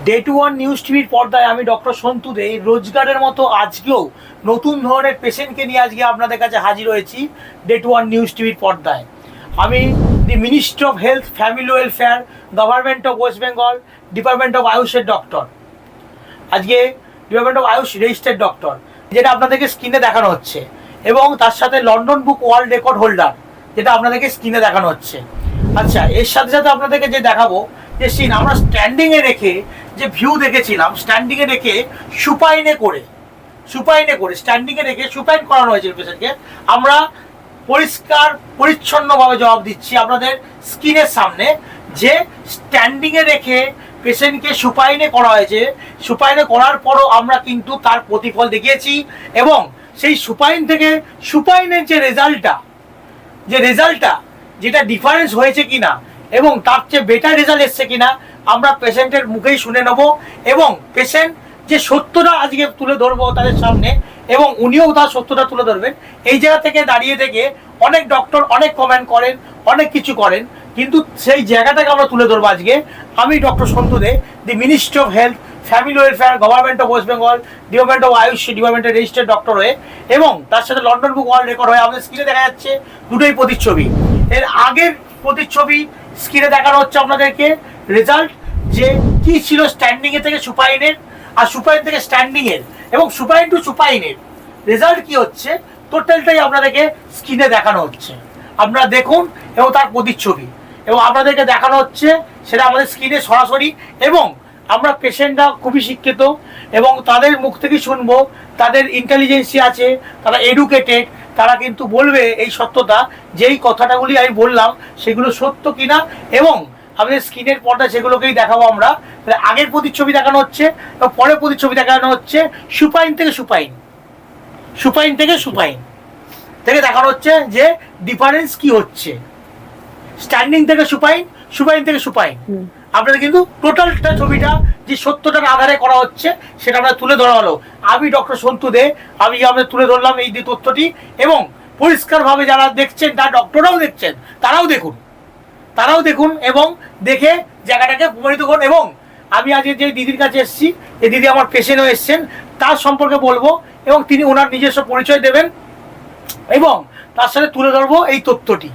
Day to one news টিভির পর্দায় আমি ডক্টর সন্তু দে রোজগারের মতো আজকেও নতুন ধরনের পেশেন্টকে নিয়ে আজকে আপনাদের কাছে হাজির হয়েছি ডে টু ওয়ান নিউজ টিভির পর্দায়। আমি the ministry of health family welfare government of West Bengal department of আয়ুষের ডক্টর, আজকে department of AYUSH registered doctor, যেটা আপনাদেরকে স্ক্রিনে দেখানো হচ্ছে, এবং তার সাথে London book world record holder, যেটা আপনাদেরকে স্ক্রিনে দেখানো হচ্ছে। আচ্ছা, এর সাথে সাথে আপনাদেরকে যে দেখাবো যে সিন আমরা স্ট্যান্ডিংয়ে রেখে যে ভিউ দেখেছিলাম, স্ট্যান্ডিংয়ে রেখে সুপাইনে করে স্ট্যান্ডিংয়ে রেখে সুপাইন করানো হয়েছিল পেশেন্টকে, আমরা পরিষ্কার পরিচ্ছন্নভাবে জবাব দিচ্ছি আপনাদের স্ক্রিনের সামনে যে স্ট্যান্ডিংয়ে রেখে পেশেন্টকে সুপাইনে করা হয়েছে। সুপাইনে করার পরও আমরা কিন্তু তার প্রতিফল দেখিয়েছি, এবং সেই সুপাইন থেকে সুপাইনের যে রেজাল্টটা যেটা ডিফারেন্স হয়েছে কিনা এবং তার চেয়ে বেটার রেজাল্ট এসছে কিনা আমরা পেশেন্টের মুখেই শুনে নেব, এবং পেশেন্ট যে সত্যটা আজকে তুলে ধরবো তাদের সামনে, এবং উনিও তার সত্যটা তুলে ধরবেন। এই জায়গা থেকে দাঁড়িয়ে থেকে অনেক ডক্টর অনেক কমেন্ট করেন, অনেক কিছু করেন, কিন্তু সেই জায়গাটাকে আমরা তুলে ধরবো আজকে। আমি doctor Santu De, the ministry of health family welfare government of West Bengal department of AYUSH ডিপার্টমেন্টের রেজিস্টার্ড ডক্টর হয়ে, এবং তার সাথে লন্ডন বুক ওয়ার্ল্ড রেকর্ড হয়ে আমাদের স্ক্রিনে দেখা যাচ্ছে দুটোই প্রতিচ্ছবি। এর আগের প্রতিচ্ছবি স্ক্রিনে দেখানো হচ্ছে আপনাদেরকে রেজাল্ট, যে কি ছিল স্ট্যান্ডিংয়ে থেকে সুপাইনের, আর সুপাইন থেকে স্ট্যান্ডিংয়ের, এবং সুপাইন টু সুপাইনের রেজাল্ট কি হচ্ছে টোটালটাই আপনাদেরকে স্ক্রিনে দেখানো হচ্ছে। আপনারা দেখুন, এবং তার প্রতিচ্ছবি এবং আপনাদেরকে দেখানো হচ্ছে সেটা আমাদের স্ক্রিনে সরাসরি, এবং আমরা পেশেন্টরা খুবই শিক্ষিত এবং তাদের মুখ থেকে শুনবো, তাদের ইন্টেলিজেন্সি আছে, তারা এডুকেটেড, তারা কিন্তু বলবে এই সত্যতা, যেই কথাটাগুলি আমি বললাম সেগুলো সত্য কিনা, এবং আমাদের স্ক্রিনের পর্দায় সেগুলোকেই দেখাবো আমরা। আগের প্রতিচ্ছবি দেখানো হচ্ছে এবং পরের প্রতিচ্ছবি দেখানো হচ্ছে সুপাইন থেকে দেখানো হচ্ছে যে ডিফারেন্স কি হচ্ছে, স্ট্যান্ডিং থেকে সুপাইন থেকে সুপাইন। আপনাদের কিন্তু টোটালটা ছবিটা যে সত্যটার আধারে করা হচ্ছে সেটা আমরা তুলে ধরা হলো। আমি ডক্টর সন্তু দে, আমি আমাদের তুলে ধরলাম এই যে তথ্যটি, এবং পরিষ্কারভাবে যারা দেখছেন, তারা ডক্টররাও দেখছেন, তারাও দেখুন এবং দেখে জায়গাটাকে প্রমাণিত করুন। এবং আমি আজকে যে দিদির কাছে এসেছি, এই দিদি আমার পেশেন্টও এসছেন, তার সম্পর্কে বলবো, এবং তিনি ওনার নিজস্ব পরিচয় দেবেন, এবং তার সাথে তুলে ধরবো এই তথ্যটি,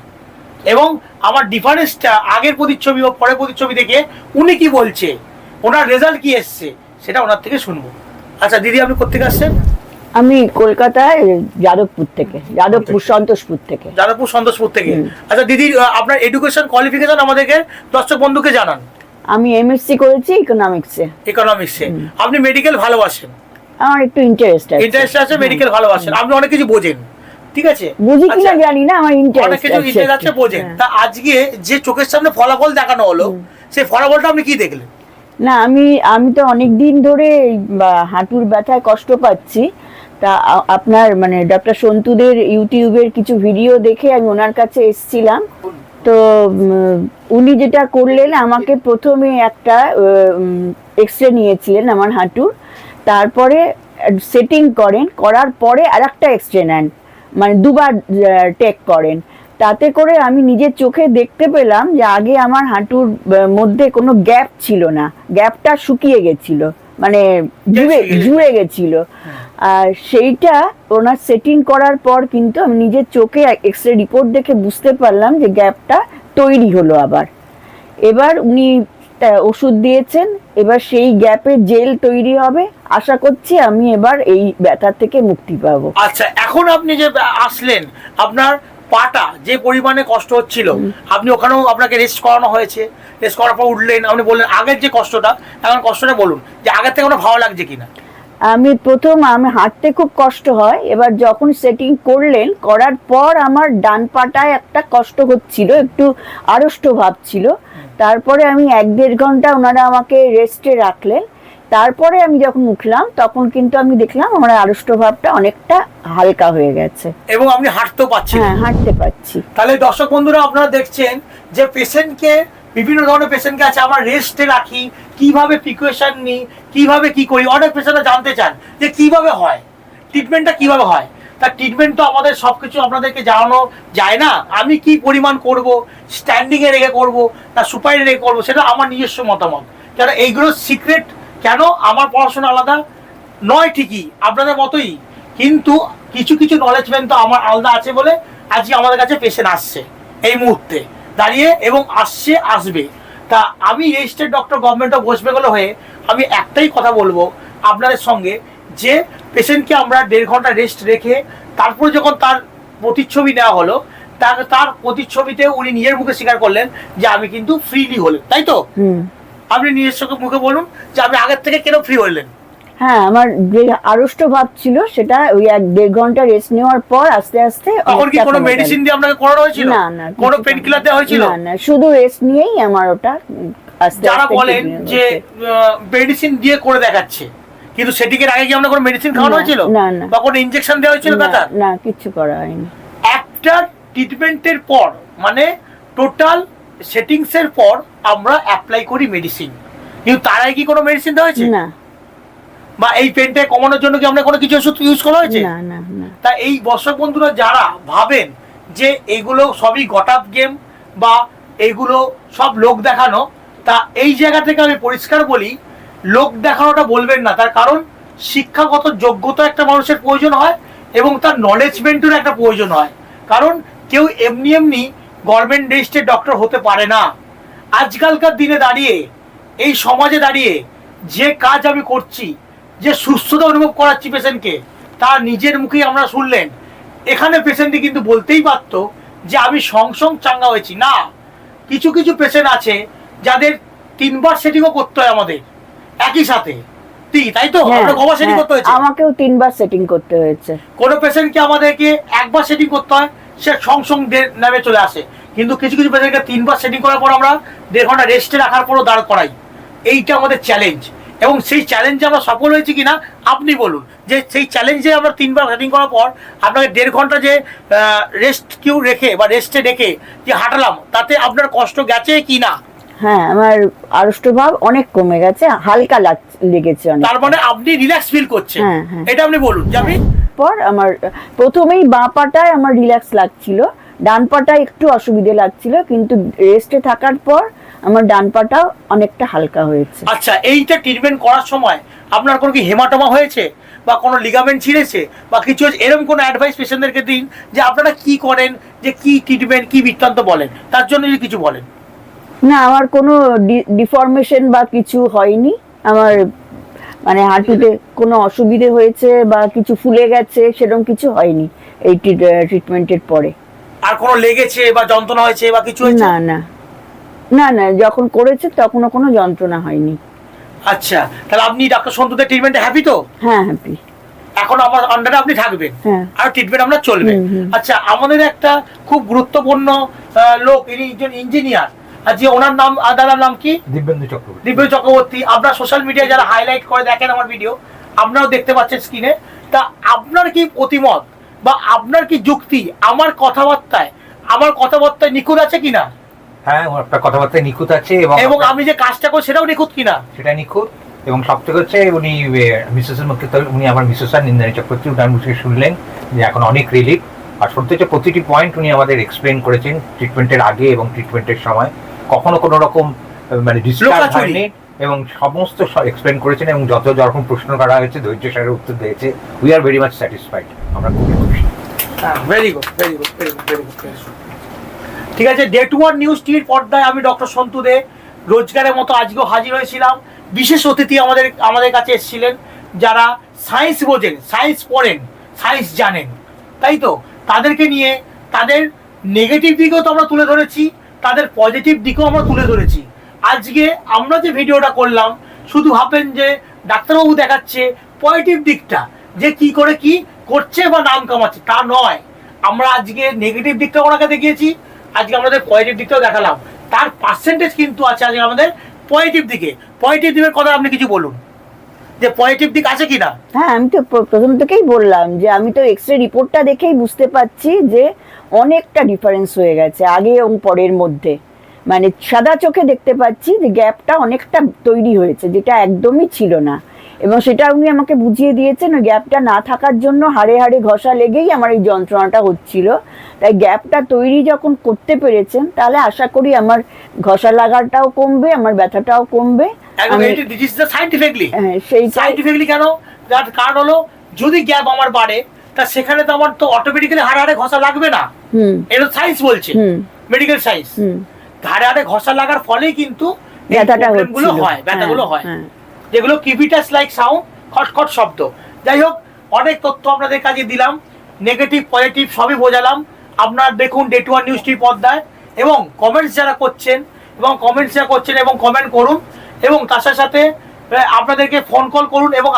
এবং আমার ডিফারেন্সটা আগের প্রতিচ্ছবি ও পরের প্রতিচ্ছবি দেখে উনি কি বলছে, ওনার রেজাল্ট কি এসছে সেটা ওনার থেকে শুনবো। আচ্ছা দিদি, আপনি কোথেকে আসছেন? আমি কলকাতায় যাদবপুর সন্তোষপুর থেকে। আচ্ছা দিদি, আপনার এডুকেশন কোয়ালিফিকেশন আমাদেরকে দর্শক বন্ধুকে জানান। আমি এমএসসি করেছি ইকোনমিক্সে। আপনি মেডিকেল ভালোবাসেন? আমার একটু ইন্টারেস্ট আছে মেডিকেল ভালোবাসেন, আপনি অনেক কিছু বোঝেন, ঠিক আছে? বুঝি কিনা জানি না, আমার ইন্টারেস্ট আছে, বোঝেন। তা আজকে যে চোখের সামনে ফলাফল দেখানো হলো, সেই ফলাফলটা আপনি কি দেখলেন? না, আমি তো অনেকদিন ধরে হাঁটুর ব্যথায় কষ্ট পাচ্ছি। তা আপনার মানে ডক্টর সন্তুদের ইউটিউবের কিছু ভিডিও দেখে আমি ওনার কাছে এসেছিলাম। তো উনি যেটা করলেন, আমাকে প্রথমে একটা এক্সরে নিয়েছিলেন আমার হাঁটুর, তারপরে সেটিং করার পরে আর একটা এক্সরে নেন, মানে দুবার টেক করেন। তাতে করে আমি নিজের চোখে দেখতে পেলাম যে আগে আমার হাঁটুর মধ্যে কোনো গ্যাপ ছিল না, গ্যাপটা শুকিয়ে গেছিল, মানে জুড়ে গেছিল। আর সেইটা ওনার সেটিং করার পর কিন্তু আমি নিজের চোখে এক্সরে রিপোর্ট দেখে বুঝতে পারলাম যে গ্যাপটা তৈরি হলো আবার। এবার উনি ওষুধ দিয়েছেন, এবার সেই গ্যাপে জেল তৈরি হবে। আশা করছি আমি এবার এই ব্যথা থেকে মুক্তি পাবো। আচ্ছা, এখন আপনি যে আসলেন, আপনার পাটা যে পরিমাণে কষ্ট হচ্ছিল, আপনি ওখানেও আপনাকে রেস্ট করানো হয়েছে, রেস্ট করার পর উঠলেন, আপনি বললেন আগের যে কষ্টটা, এখন কষ্টটা বলুন যে আগের থেকে কোনো ভালো লাগছে কিনা। আমি হাঁটতে খুব কষ্ট হয়, এবার যখন সেটিং করার পর আমার ডান পাটায় একটা কষ্ট হচ্ছিল, একটু আড়ষ্ট ভাব ছিল। তারপরে আমি 1-1.5 ঘন্টা ওনারা আমাকে রেস্টে রাখলেন, তারপরে আমি যখন উঠলাম তখন কিন্তু আমি দেখলাম আমার আড়ষ্ট ভাবটা অনেকটা হালকা হয়ে গেছে, এবং আপনি হাঁটতেও পাচ্ছেন। হ্যাঁ, হাঁটতে পাচ্ছি। তাহলে দর্শক বন্ধুরা, আপনারা দেখছেন যে পেশেন্টকে, বিভিন্ন ধরনের পেশেন্টকে আছে আমরা রেস্টে রাখি, কিভাবে প্রিকশন নিই, কিভাবে কি করি। অনেক পেশেন্টরা জানতে চান যে কিভাবে হয়, ট্রিটমেন্টটা কিভাবে হয়। তার ট্রিটমেন্ট তো আমাদের সবকিছু আপনাদেরকে জানানো যায় না। আমি কি পরিমাণ করব, স্ট্যান্ডিংয়ে রেখে করব না সুপাইনে রেখে করবো, সেটা আমার নিজস্ব মতামত। কারণ এইগুলো সিক্রেট কেন আমার পড়াশোনা আলাদা নয় ঠিকই আপনাদের মতোই, কিন্তু কিছু কিছু নলেজমেন্ট তো আমার আলাদা আছে বলে আজকে আমাদের কাছে পেশেন্ট আসছে এই মুহূর্তে দাঁড়িয়ে, এবং আসবে। তা আমি registered doctor government of West Bengal হয়ে আমি একটাই কথা বলবো আপনাদের সঙ্গে, যে পেশেন্টকে আমরা 1.5 ঘন্টা রেস্ট রেখে তারপরে যখন তার প্রতিচ্ছবি নেওয়া হলো, তার প্রতিচ্ছবিতে উনি নিজের মুখে স্বীকার করলেন যে আমি কিন্তু ফ্রিলি হলেন, তাই তো? আপনি নিজের মুখে বলুন যে আপনি আগের থেকে কেন ফ্রি হলেন? হ্যাঁ, আমার যে আড়ষ্ট ভাব ছিল সেটা ওই 1.5 ঘন্টা রেস্ট নেওয়ার পর আস্তে আস্তে। তখন কি কোনো মেডিসিন দিয়ে আপনাকে করানো হয়েছিল? না না, কোনো পেন কিলার দেওয়া হয়েছিল? না না, শুধু রেস্ট নিয়েই আমার ওটা আস্তে যারা আস্তে। বলেন যে মেডিসিন দিয়ে করে দেখাচ্ছে, কিন্তু সেটিকে আগে কি আপনার কোনো মেডিসিন খাওয়ানো হয়েছিল? না না, বা কোনো ইনজেকশন দেওয়া হয়েছিল? না, কিছু করা হয়নি। একটা ট্রিটমেন্টের পর মানে টোটাল সেটিংস এর পর আমরা অ্যাপ্লাই করি মেডিসিন, কিন্তু তার আগে কি কোনো মেডিসিন দেওয়া হয়েছে? না। বা এই পেনটা কমানোর জন্য কি আমরা কোনো কিছু ওষুধ ইউজ করা হয়েছে? না না না। তা এই দর্শক বন্ধুরা যারা ভাবেন যে এগুলো সবই গটাপ গেম বা এগুলো সব লোক দেখানো, তা এই জায়গা থেকে আমি পরিষ্কার বলি, লোক দেখানোটা বলবেন না। তার কারণ শিক্ষাগত যোগ্যতা একটা মানুষের প্রয়োজন হয় এবং তার নলেজমেন্টের একটা প্রয়োজন হয়। কারণ কেউ এমনি এমনি গভর্নমেন্ট রেজিস্টার্ড ডক্টর হতে পারে না। আজকালকার দিনে দাঁড়িয়ে এই সমাজে দাঁড়িয়ে যে কাজ আমি করছি, যে সুস্থতা অনুভব করাচ্ছি পেশেন্টকে, তার নিজের মুখেই আমরা শুনলেন। এখানে পেশেন্টটি কিন্তু বলতেই পারতো যে আমি সং চাঙ্গা হয়েছি না। কিছু কিছু পেশেন্ট আছে যাদের 3 বার সেটিংও করতে হয় আমাদের একই সাথে, তাই তো? আপনার কবার সেটিং করতে হয়েছে? আমাকেও 3 বার সেটিং করতে হয়েছে। কোনো পেশেন্টকে আমাদেরকে 1 বার সেটিং করতে হয়, সে সং নামে চলে আসে। কিন্তু কিছু কিছু পেশেন্টকে 3 বার সেটিং করার পর আমরা 1.5 ঘন্টা রেস্টে রাখার পরও দাঁড় করাই। এইটা আমাদের চ্যালেঞ্জ, এবং সেই চ্যালেঞ্জে আমরা সফল হয়েছি কিনা আপনি বলুন। যে সেই চ্যালেঞ্জে আমরা 3 বার সেটিং করার পর আপনাকে 1.5 ঘন্টা যে রেস্ট কিউ রেখে বা রেস্টে রেখে যে হাঁটালাম, তাতে আপনার কষ্ট গেছে কি না? হ্যাঁ, আমার আড়ষ্ট ভাব অনেক কমে গেছে, হালকা লেগেছে অনেক। তার মানে আপনি রিল্যাক্স ফিল করছেন? এটা আপনি বলুন যে আমি পর আমার প্রথমেই বাঁ পাটায় আমার রিল্যাক্স লাগছিল, ডান পাটায় একটু অসুবিধে লাগছিল, কিন্তু রেস্টে থাকার পর আমার ডান পাটা অনেকটা হালকা হয়েছে। আচ্ছা, এইটা ট্রিটমেন্ট করার সময় আপনার কোনো কি হেমাটোমা হয়েছে বা কোনো লিগামেন্ট ছিঁড়েছে বা কিছু এরকম কোনো অ্যাডভাইস পেশেন্টদেরকে দিন যে আপনারা কি করেন, যে কি ট্রিটমেন্ট, কি বৃত্তান্ত বলেন, তার জন্য যদি কিছু বলেন। না, আমার কোনো ডিফরমেশন বা কিছু হয়নি। আমার মানে হাঁটুতে কোনো অসুবিধে হয়েছে বা কিছু ফুলে গেছে সেরকম কিছু হয়নি এই ট্রিটমেন্টের পরে। আর কোনো লেগেছে বা যন্ত্রণা হয়েছে বা কিছু হয়েছে? না না না না, যখন করেছে তখনও কোনো যন্ত্রণা হয়নি। আচ্ছা, তাহলে আপনি ডক্টর সন্তুদের ট্রিটমেন্টে হ্যাপি তো? হ্যাঁ, হ্যাপি। এখন আমার আন্ডারে আপনি থাকবেন, হ্যাঁ, আর ট্রিটমেন্ট আমরা চলবে। আচ্ছা, আমাদের একটা খুব গুরুত্বপূর্ণ লোক, ইনি একজন ইঞ্জিনিয়ার, আর যে ওনার নাম, দাদার নাম কি? দিব্যেন্দু চক্রবর্তী। দিব্যেন্দু চক্রবর্তী। আপনার সোশ্যাল মিডিয়ায় যারা হাইলাইট করে দেখেন আমার ভিডিও, আপনারাও দেখতে পাচ্ছেন স্ক্রিনে। তা আপনার কি অতিমত বা আপনার কি যুক্তি আমার কথাবার্তায় নিখুঁত আছে কিনা? হ্যাঁ, আপনার কথাবার্তায় নিখুঁত আছে, এবং আমি যে কাজটা করি সেটাও নিখুঁত কিনা? সেটা নিখুঁত। এবং সবথেকে হচ্ছে উনি মিসেসের মুখে, উনি আমার মিসেস নিন্দানী চক্রবর্তী, উনার মুখে শুনলেন যে এখন অনেক রিলিফ। আর সত্যি হচ্ছে প্রতিটি পয়েন্ট উনি আমাদের এক্সপ্লেন করেছেন ট্রিটমেন্টের আগে এবং ট্রিটমেন্টের সময়। কখনো কোনো রকম মানে ডিসটার্ব হয়নি এবং সমস্ত এক্সপ্লেন করেছেন, এবং যত যখন প্রশ্ন করা হয়েছে ধৈর্য সহকারে উত্তর দিয়েছে। We are very much satisfied. আমরা খুবই খুশি। Very good, very good, very good, very good. ঠিক আছে, ডে টু ওয়ান নিউজ টিভির পর্দায় আমি ডক্টর সন্তু দে রোজগারের মতো আজকেও হাজির হয়েছিলাম। বিশেষ অতিথি আমাদের কাছে এসেছিলেন যারা সায়েন্স বোঝেন, সায়েন্স পড়েন, সায়েন্স জানেন, তাই তো? তাদেরকে নিয়ে তাদের নেগেটিভ দিকেও তো আমরা তুলে ধরেছি, তাদের পজিটিভ দিকেও আমরা তুলে ধরেছি। আজকে আমরা যে ভিডিওটা করলাম, শুধু ভাবেন যে ডাক্তারবাবু দেখাচ্ছে পজিটিভ দিকটা, যে কি করে কি করছে বা নাম কামাচ্ছে, তা নয়। আমরা আজকে নেগেটিভ দিকটা ওনাকে দেখিয়েছি, আজকে আমাদের পজিটিভ দিকটাও দেখালাম। তার পার্সেন্টেজ কিন্তু আছে আজকে আমাদের পজিটিভ দিকে। পজিটিভ দিকের কথা আপনি কিছু বলুন, যে পজিটিভ দিক আছে কিনা? হ্যাঁ, আমি তো প্রথম থেকেই বললাম যে আমি তো এক্সরে রিপোর্টটা দেখেই বুঝতে পারছি যে অনেকটা ডিফারেন্স হয়ে গেছে আগে এবং পরের মধ্যে। মানে সাদা চোখে দেখতে পাচ্ছি যে গ্যাপটা অনেকটা তৈরি হয়েছে, যেটা একদমই ছিল না। এবং সেটা উনি আমাকে বুঝিয়ে দিয়েছেন, ওই গ্যাপটা না থাকার জন্য হাড়ে হাড়ে ঘষা লেগেই আমার এই যন্ত্রণাটা হচ্ছিল। তাই গ্যাপটা তৈরি যখন করতে পেরেছেন, তাহলে আশা করি আমার ঘষা লাগাটাও কমবে, আমার ব্যথাটাও কমবে। একদম দিস ইজ দ্য সায়েন্টিফিকলি। সেই সায়েন্টিফিকলি কেন? তার কারণ হলো যদি গ্যাপ আমার বাড়ে, তা সেখানে তো আমার তো অটোমেটিক্যালি হাড়ে হাড়ে ঘষা লাগবে না। এটা সায়েন্স বলছে, মেডিকেল সায়েন্স। হাড়ে হাড়ে ঘষা লাগার ফলেই কিন্তু ব্যথাগুলো হয়, ব্যথাগুলো হয়, যেগুলো কিভিটাস লাইক সাউন্ড, খটখট শব্দ। যাই হোক, অনেক তথ্য আপনাদের কাছে দিলাম, নেগেটিভ পজিটিভ সবই বোঝালাম। আপনার দেখুন ডে 1 নিউজ টিভি পর্দায়, এবং কমেন্টস যারা করছেন এবং কমেন্ট করুন, এবং তার সাথে আপনাদেরকে ফোন কল করুন। এবং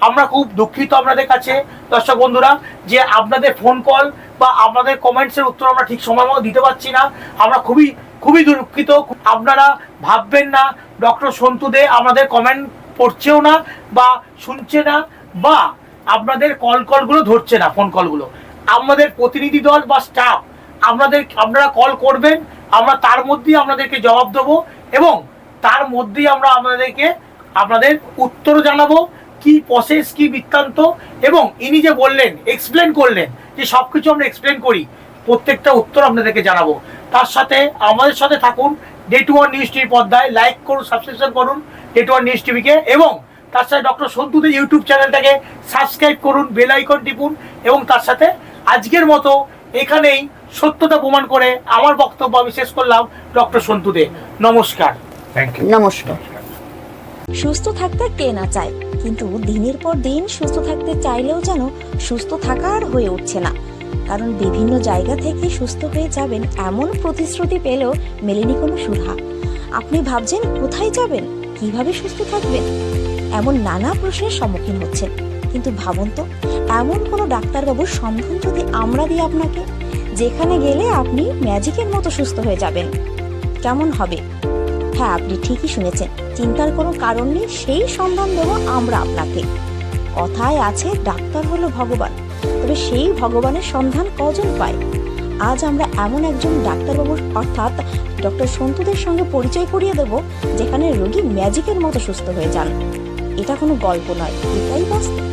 আমরা খুব দুঃখিত আপনাদের কাছে দর্শক বন্ধুরা, যে আপনাদের ফোন কল বা আপনাদের কমেন্টসের উত্তর আমরা ঠিক সময় মতো দিতে পারছি না। আমরা খুবই দুঃখিত। আপনারা ভাববেন না ডক্টর সন্তু দে আমাদের কমেন্ট পড়ছেও না বা শুনছে না, বা আপনাদের কলগুলো ধরছে না, ফোন কলগুলো। আমাদের প্রতিনিধি দল বা স্টাফ আপনারা কল করবেন, আমরা তার মধ্যেই আপনাদেরকে জবাব দেবো, এবং তার মধ্যেই আমরা আপনাদের উত্তর জানাবো, কি প্রসেস, কি বৃত্তান্ত। এবং ইনি যে বললেন, এক্সপ্লেন করলেন, যে সবকিছু আমরা এক্সপ্লেন করি, প্রত্যেকটা উত্তর আপনাদেরকে জানাবো। তার সাথে আমাদের সাথে থাকুন ডে 1 নিউজ টিভি পর্দায়, লাইক করুন, সাবস্ক্রিপশন করুন ডে 1 নিউজ টিভিকে, এবং তার সাথে ডক্টর সন্তুদের ইউটিউব চ্যানেলটাকে সাবস্ক্রাইব করুন, বেল আইকন টিপুন। এবং তার সাথে আজকের মতো এখানেই সত্যতা প্রমাণ করে আমার বক্তব্য আমি শেষ করলাম। ডক্টর সন্তু দে, নমস্কার। Thank you. নমস্কার। সুস্থ থাকতে কে না চায়, কিন্তু দিনের পর দিন সুস্থ থাকতে চাইলেও যেন সুস্থ থাকা আর হয়ে উঠছে না। কারণ বিভিন্ন জায়গা থেকে সুস্থ হয়ে যাবেন এমন প্রতিশ্রুতি পেলেও মেলেনি কোনো সুধা। আপনি ভাবছেন কোথায় যাবেন, কিভাবে সুস্থ থাকবেন, এমন নানা প্রশ্নের সম্মুখীন হচ্ছেন। কিন্তু ভাবুন তো, এমন কোনো ডাক্তারবাবুর সন্ধান যদি আমরা দিই আপনাকে, যেখানে গেলে আপনি ম্যাজিকের মতো সুস্থ হয়ে যাবেন, কেমন হবে? হ্যাঁ, আপনি ঠিকই শুনেছেন, চিন্তার কোনো কারণ নেই, সেই সন্ধান দেবো আমরা আপনাকে। কথায় আছে ডাক্তার হলো ভগবান, তবে সেই ভগবানের সন্ধান কজন পায়? আজ আমরা এমন একজন ডাক্তারবাবুর অর্থাৎ ডক্টর সন্তুদের সঙ্গে পরিচয় করিয়ে দেব, যেখানে রোগী ম্যাজিকের মতো সুস্থ হয়ে যান। এটা কোনো গল্প নয়, এটাই বাস্তব।